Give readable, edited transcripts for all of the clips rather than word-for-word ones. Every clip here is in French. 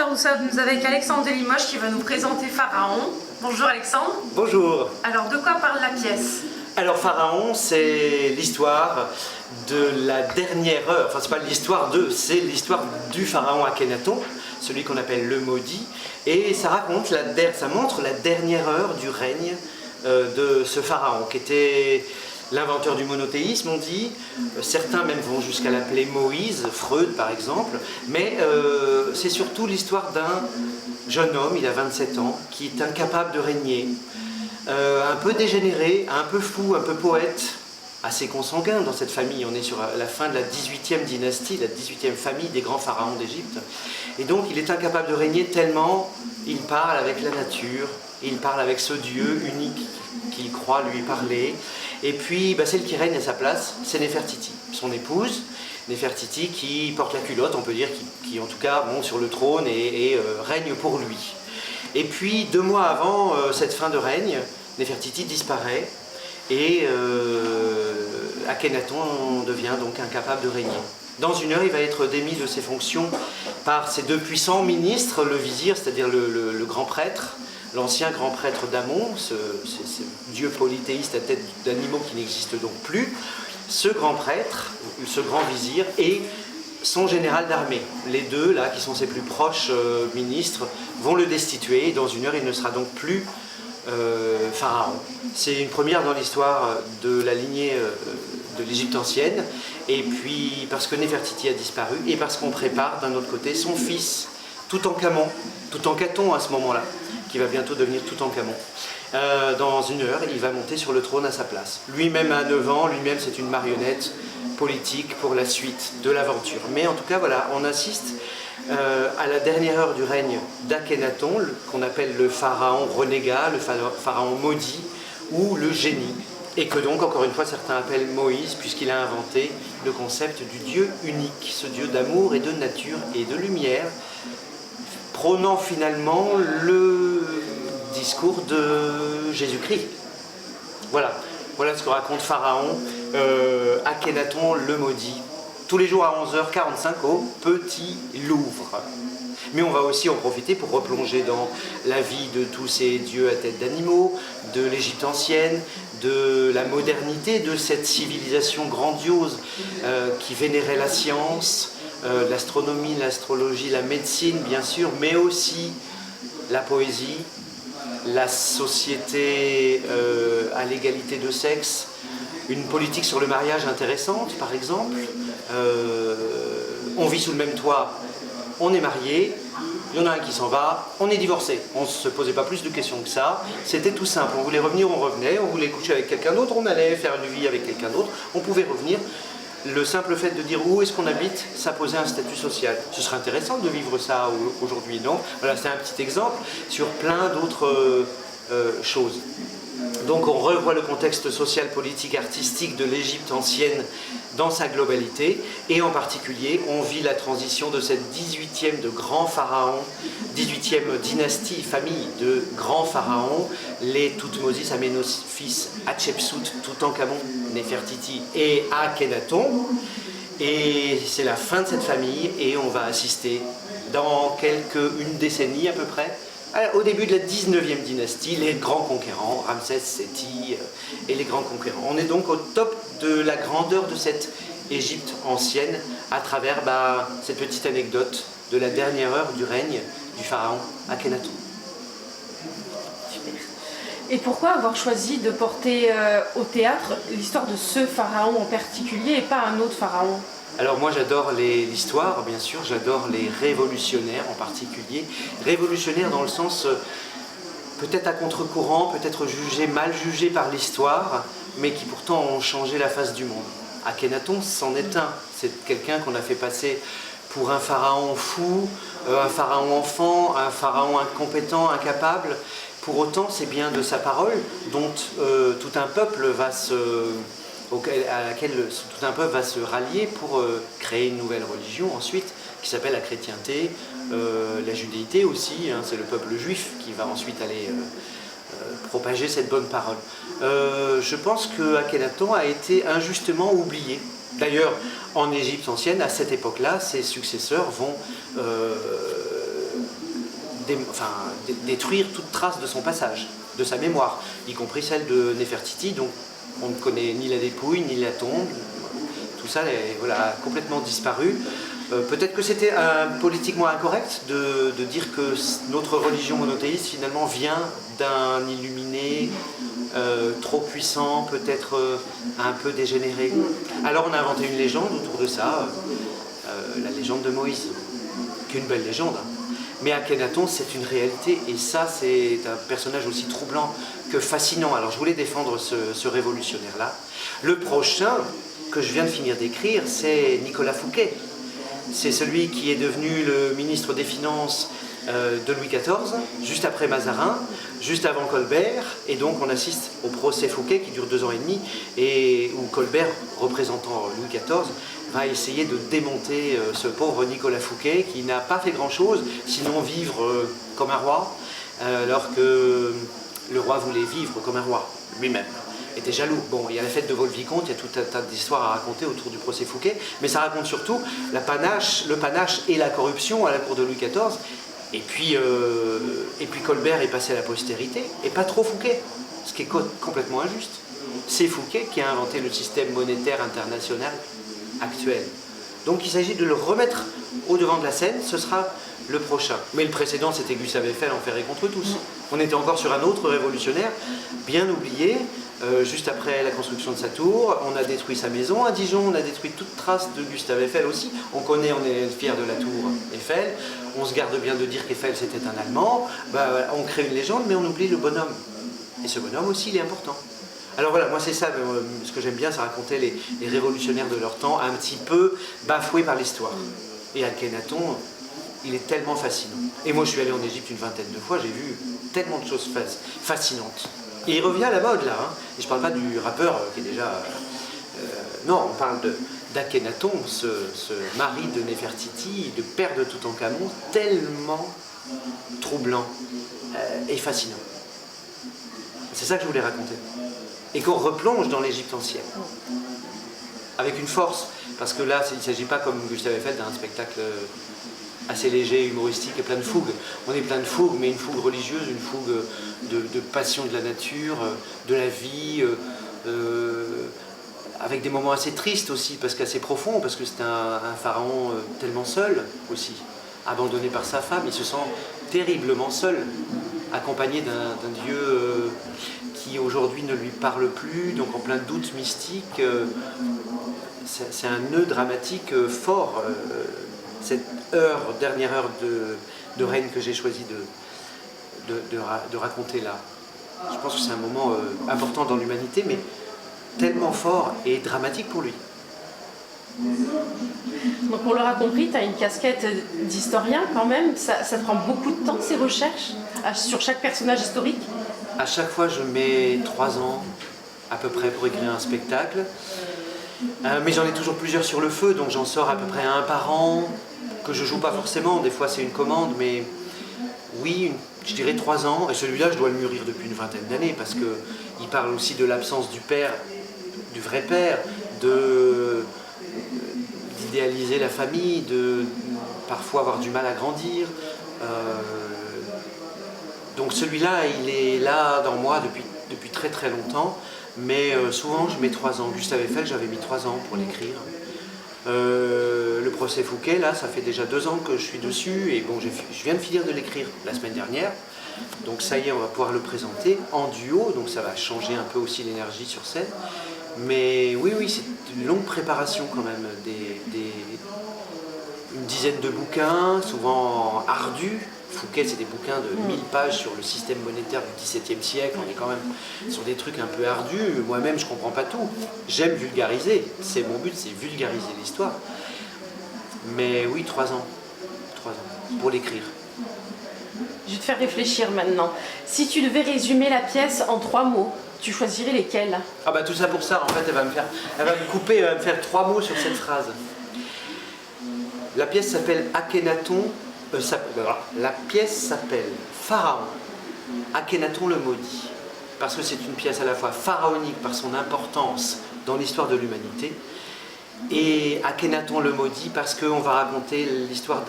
Alors nous sommes avec Alexandre de Limoges qui va nous présenter Pharaon. Bonjour Alexandre. Bonjour. Alors de quoi parle la pièce? Alors Pharaon, c'est l'histoire de la dernière heure, enfin c'est pas l'histoire de, c'est l'histoire du pharaon Akhenaton, celui qu'on appelle le maudit, et ça raconte, ça montre la dernière heure du règne de ce pharaon, qui était l'inventeur du monothéisme, on dit. Certains même vont jusqu'à l'appeler Moïse, Freud par exemple, mais c'est surtout l'histoire d'un jeune homme, il a 27 ans, qui est incapable de régner, un peu dégénéré, un peu fou, un peu poète, assez consanguin dans cette famille. On est sur la fin de la 18e dynastie, la 18e famille des grands pharaons d'Égypte. Et donc il est incapable de régner tellement il parle avec la nature, il parle avec ce Dieu unique qu'il croit lui parler. Et puis celle qui règne à sa place, c'est Néfertiti, son épouse. Néfertiti qui porte la culotte, on peut dire, qui en tout cas monte sur le trône et règne pour lui. Et puis 2 mois avant cette fin de règne, Néfertiti disparaît et Akhenaton devient donc incapable de régner. Dans 1 heure, il va être démis de ses fonctions par ses 2 puissants ministres, le vizir, c'est-à-dire le grand prêtre, l'ancien grand prêtre d'Amon, ce dieu polythéiste à tête d'animaux qui n'existe donc plus, ce grand prêtre, ce grand vizir, et son général d'armée. Les 2, là, qui sont ses plus proches ministres, vont le destituer, et dans 1 heure, il ne sera donc plus pharaon. C'est une première dans l'histoire de la lignée de l'Égypte ancienne, et puis parce que Néfertiti a disparu, et parce qu'on prépare d'un autre côté son fils, Toutankhamon à ce moment-là, qui va bientôt devenir Toutankhamon. Dans 1 heure, il va monter sur le trône à sa place. Lui-même a 9 ans, lui-même c'est une marionnette politique pour la suite de l'aventure. Mais en tout cas, voilà, on assiste à la dernière heure du règne d'Akhenaton, qu'on appelle le pharaon renégat, le pharaon maudit, ou le génie. Et que donc, encore une fois, certains appellent Moïse, puisqu'il a inventé le concept du Dieu unique, ce Dieu d'amour et de nature et de lumière, prônant finalement le discours de Jésus-Christ. Voilà ce que raconte Pharaon, Akhenaton le maudit, tous les jours à 11h45 au Petit Louvre. Mais on va aussi en profiter pour replonger dans la vie de tous ces dieux à tête d'animaux, de l'Égypte ancienne, de la modernité, de cette civilisation grandiose qui vénérait la science, l'astronomie, l'astrologie, la médecine bien sûr, mais aussi la poésie, la société à l'égalité de sexe, une politique sur le mariage intéressante par exemple. On vit sous le même toit, on est marié, il y en a un qui s'en va, on est divorcé. On ne se posait pas plus de questions que ça, c'était tout simple. On voulait revenir, on revenait, on voulait coucher avec quelqu'un d'autre, on allait faire une vie avec quelqu'un d'autre, on pouvait revenir. Le simple fait de dire où est-ce qu'on habite, ça posait un statut social. Ce serait intéressant de vivre ça aujourd'hui, non? Voilà, c'est un petit exemple sur plein d'autres choses. Donc on revoit le contexte social, politique, artistique de l'Égypte ancienne dans sa globalité, et en particulier on vit la transition de cette 18e de grands pharaons, 18e dynastie, famille de grands pharaons, les Thoutmôsis, Aménophis, Hatshepsut, Toutankhamon, Néfertiti et Akhenaton. Et c'est la fin de cette famille, et on va assister dans une décennie à peu près, au début de la 19e dynastie, les grands conquérants, Ramsès, Séti et les grands conquérants. On est donc au top de la grandeur de cette Égypte ancienne à travers cette petite anecdote de la dernière heure du règne du pharaon Akhenaton. Super. Et pourquoi avoir choisi de porter au théâtre l'histoire de ce pharaon en particulier et pas un autre pharaon? Alors moi j'adore l'histoire, bien sûr, j'adore les révolutionnaires en particulier. Révolutionnaires dans le sens peut-être à contre-courant, peut-être mal jugés par l'histoire, mais qui pourtant ont changé la face du monde. Akhenaton c'en est un, c'est quelqu'un qu'on a fait passer pour un pharaon fou, un pharaon enfant, un pharaon incompétent, incapable. Pour autant c'est bien de sa parole dont tout un peuple à laquelle tout un peuple va se rallier pour créer une nouvelle religion ensuite, qui s'appelle la chrétienté, la judéité aussi, c'est le peuple juif qui va ensuite aller propager cette bonne parole. Je pense que Akhenaton a été injustement oublié. D'ailleurs, en Égypte ancienne, à cette époque-là, ses successeurs vont détruire toute trace de son passage, de sa mémoire, y compris celle de Néfertiti, dont on ne connaît ni la dépouille, ni la tombe. Tout ça est voilà, complètement disparu. Peut-être que c'était politiquement incorrect de dire que notre religion monothéiste finalement vient d'un illuminé trop puissant, peut-être un peu dégénéré. Alors on a inventé une légende autour de ça, la légende de Moïse, qui est une belle légende. Mais Akhenaton, c'est une réalité, et ça, c'est un personnage aussi troublant que fascinant. Alors je voulais défendre ce révolutionnaire-là. Le prochain, que je viens de finir d'écrire, c'est Nicolas Fouquet. C'est celui qui est devenu le ministre des Finances de Louis XIV, juste après Mazarin, juste avant Colbert, et donc on assiste au procès Fouquet qui dure 2 ans et demi, et où Colbert, représentant Louis XIV, va essayer de démonter ce pauvre Nicolas Fouquet qui n'a pas fait grand-chose, sinon vivre comme un roi, alors que le roi voulait vivre comme un roi, lui-même. Était jaloux. Bon, il y a la fête de Vaux-le-Vicomte, il y a tout un tas d'histoires à raconter autour du procès Fouquet, mais ça raconte surtout le panache et la corruption à la cour de Louis XIV. Et puis Colbert est passé à la postérité, et pas trop Fouquet, ce qui est complètement injuste. C'est Fouquet qui a inventé le système monétaire international actuel. Donc il s'agit de le remettre au devant de la scène, ce sera le prochain. Mais le précédent, c'était Gustave Eiffel, enferré contre tous. On était encore sur un autre révolutionnaire, bien oublié, juste après la construction de sa tour. On a détruit sa maison à Dijon, on a détruit toute trace de Gustave Eiffel aussi. On est fier de la tour Eiffel. On se garde bien de dire qu'Eiffel c'était un Allemand. On crée une légende, mais on oublie le bonhomme. Et ce bonhomme aussi, il est important. Alors voilà, moi c'est ça, ce que j'aime bien, c'est raconter les révolutionnaires de leur temps, un petit peu bafoués par l'histoire. Et Akhenaton, il est tellement fascinant. Et moi je suis allé en Égypte une vingtaine de fois, j'ai vu tellement de choses fascinantes. Et il revient à la mode là, hein. Et je parle pas du rappeur qui est déjà... non, on parle d'Akhenaton, ce mari de Néfertiti, de père de Toutankhamon, tellement troublant et fascinant. C'est ça que je voulais raconter. Et qu'on replonge dans l'Égypte ancienne. Avec une force. Parce que là, il ne s'agit pas, comme Gustave Eiffel, d'un spectacle assez léger, humoristique et plein de fougue. On est plein de fougue, mais une fougue religieuse, une fougue de passion de la nature, de la vie, avec des moments assez tristes aussi, parce qu'assez profonds, parce que c'est un pharaon tellement seul aussi, abandonné par sa femme. Il se sent terriblement seul, accompagné d'un dieu qui aujourd'hui ne lui parle plus, donc en plein doute mystique. C'est un nœud dramatique fort, cette dernière heure de règne que j'ai choisi de raconter là. Je pense que c'est un moment important dans l'humanité, mais tellement fort et dramatique pour lui. Donc on l'aura compris, tu as une casquette d'historien quand même, ça te prend beaucoup de temps ces recherches sur chaque personnage historique? À chaque fois je mets 3 ans à peu près pour écrire un spectacle, mais j'en ai toujours plusieurs sur le feu, donc j'en sors à peu près un par an, que je joue pas forcément, des fois c'est une commande, mais oui, je dirais 3 ans, et celui-là je dois le mûrir depuis une vingtaine d'années, parce qu'il parle aussi de l'absence du père, du vrai père, d'idéaliser la famille, de parfois avoir du mal à grandir. Donc celui-là, il est là dans moi depuis très très longtemps, mais souvent je mets 3 ans. Gustave Eiffel, j'avais mis 3 ans pour l'écrire. Le procès Fouquet, là, ça fait déjà 2 ans que je suis dessus, et bon, je viens de finir de l'écrire la semaine dernière. Donc ça y est, on va pouvoir le présenter en duo, donc ça va changer un peu aussi l'énergie sur scène. Mais oui, c'est une longue préparation quand même, une dizaine de bouquins, souvent ardus. Fouquet, c'est des bouquins de 1000 pages sur le système monétaire du XVIIe siècle. On est quand même sur des trucs un peu ardus. Moi-même, je ne comprends pas tout. J'aime vulgariser. C'est mon but, c'est vulgariser l'histoire. Mais oui, 3 ans. 3 ans pour l'écrire. Je vais te faire réfléchir maintenant. Si tu devais résumer la pièce en 3 mots, tu choisirais lesquels? Ah bah tout ça pour ça, en fait, elle va me couper, elle va me faire 3 mots sur cette phrase. La pièce s'appelle Akhenaton. La pièce s'appelle Pharaon, Akhenaton le maudit, parce que c'est une pièce à la fois pharaonique par son importance dans l'histoire de l'humanité, et Akhenaton le maudit parce qu'on va raconter l'histoire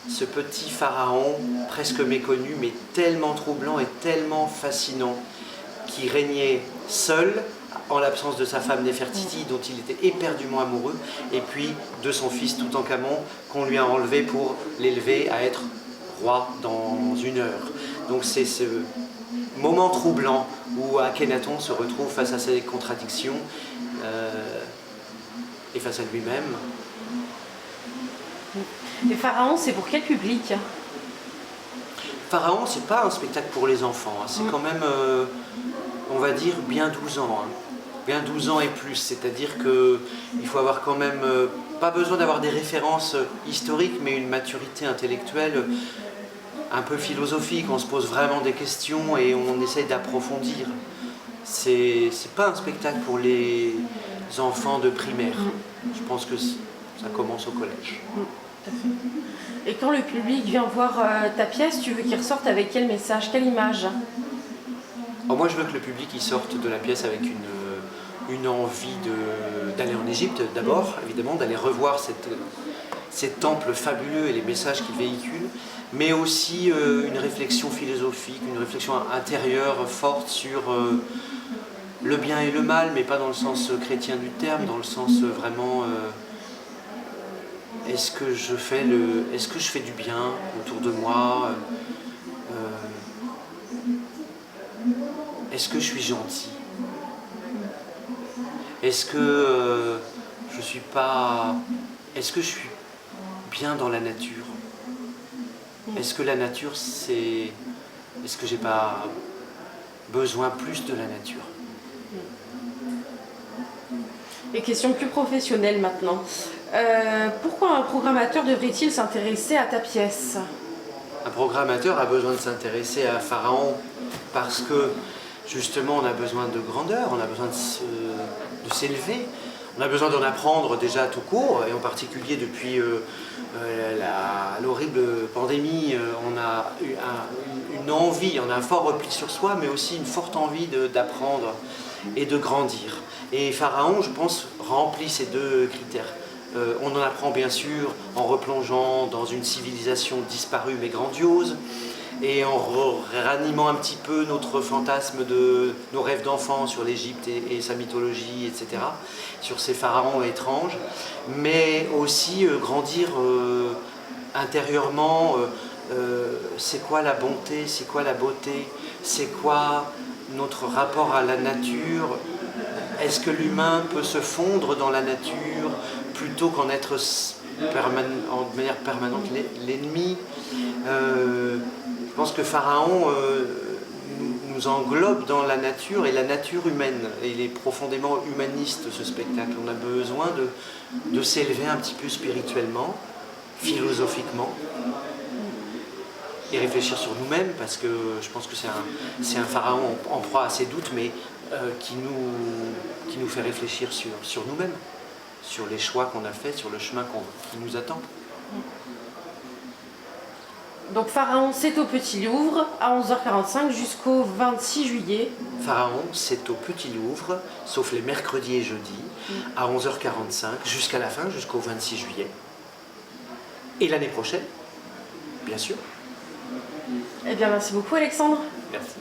ce petit pharaon presque méconnu, mais tellement troublant et tellement fascinant, qui régnait seul, en l'absence de sa femme Néfertiti, dont il était éperdument amoureux, et puis de son fils Toutankhamon, qu'on lui a enlevé pour l'élever à être roi dans 1 heure. Donc c'est ce moment troublant où Akhenaton se retrouve face à ses contradictions et face à lui-même. Et Pharaon, c'est pour quel public? Pharaon, c'est pas un spectacle pour les enfants, hein. C'est quand même, on va dire, bien 12 ans. Hein. Bien 12 ans et plus, c'est-à-dire qu'il faut avoir quand même, pas besoin d'avoir des références historiques, mais une maturité intellectuelle un peu philosophique. On se pose vraiment des questions et on essaye d'approfondir. C'est pas un spectacle pour les enfants de primaire. Je pense que ça commence au collège. Tout à fait. Et quand le public vient voir ta pièce, tu veux qu'il ressorte avec quel message, quelle image? Alors moi, je veux que le public il sorte de la pièce avec une envie d'aller en Égypte d'abord, évidemment, d'aller revoir ces temples fabuleux et les messages qu'ils véhiculent, mais aussi une réflexion philosophique, une réflexion intérieure forte sur le bien et le mal, mais pas dans le sens chrétien du terme, dans le sens vraiment est-ce que je fais du bien autour de moi, est-ce que je suis gentil, est-ce que je suis bien dans la nature, est-ce que la nature est-ce que j'ai pas besoin plus de la nature? Et question plus professionnelle maintenant. Pourquoi un programmateur devrait-il s'intéresser à ta pièce? Un programmateur a besoin de s'intéresser à Pharaon parce que justement on a besoin de grandeur, on a besoin de s'élever, on a besoin d'en apprendre déjà tout court, et en particulier depuis l'horrible pandémie, on a eu une envie, on a un fort repli sur soi, mais aussi une forte envie d'apprendre et de grandir. Et Pharaon, je pense, remplit ces 2 critères. On en apprend bien sûr en replongeant dans une civilisation disparue mais grandiose, et en ranimant un petit peu notre fantasme de nos rêves d'enfants sur l'Égypte et sa mythologie, etc., sur ces pharaons étranges, mais aussi grandir intérieurement. C'est quoi la bonté, c'est quoi la beauté, c'est quoi notre rapport à la nature? Est-ce que l'humain peut se fondre dans la nature plutôt qu'en être de manière permanente l'ennemi? Je pense que Pharaon nous englobe dans la nature et la nature humaine. Et il est profondément humaniste, ce spectacle. On a besoin de s'élever un petit peu spirituellement, philosophiquement, et réfléchir sur nous-mêmes, parce que je pense que c'est un Pharaon en proie à ses doutes, mais qui nous fait réfléchir sur nous-mêmes, sur les choix qu'on a faits, sur le chemin qui nous attend. Donc Pharaon, c'est au Petit Louvre, à 11h45 jusqu'au 26 juillet. Pharaon, c'est au Petit Louvre, sauf les mercredis et jeudis, à 11h45, jusqu'à la fin, jusqu'au 26 juillet. Et l'année prochaine, bien sûr. Eh bien, merci beaucoup Alexandre. Merci.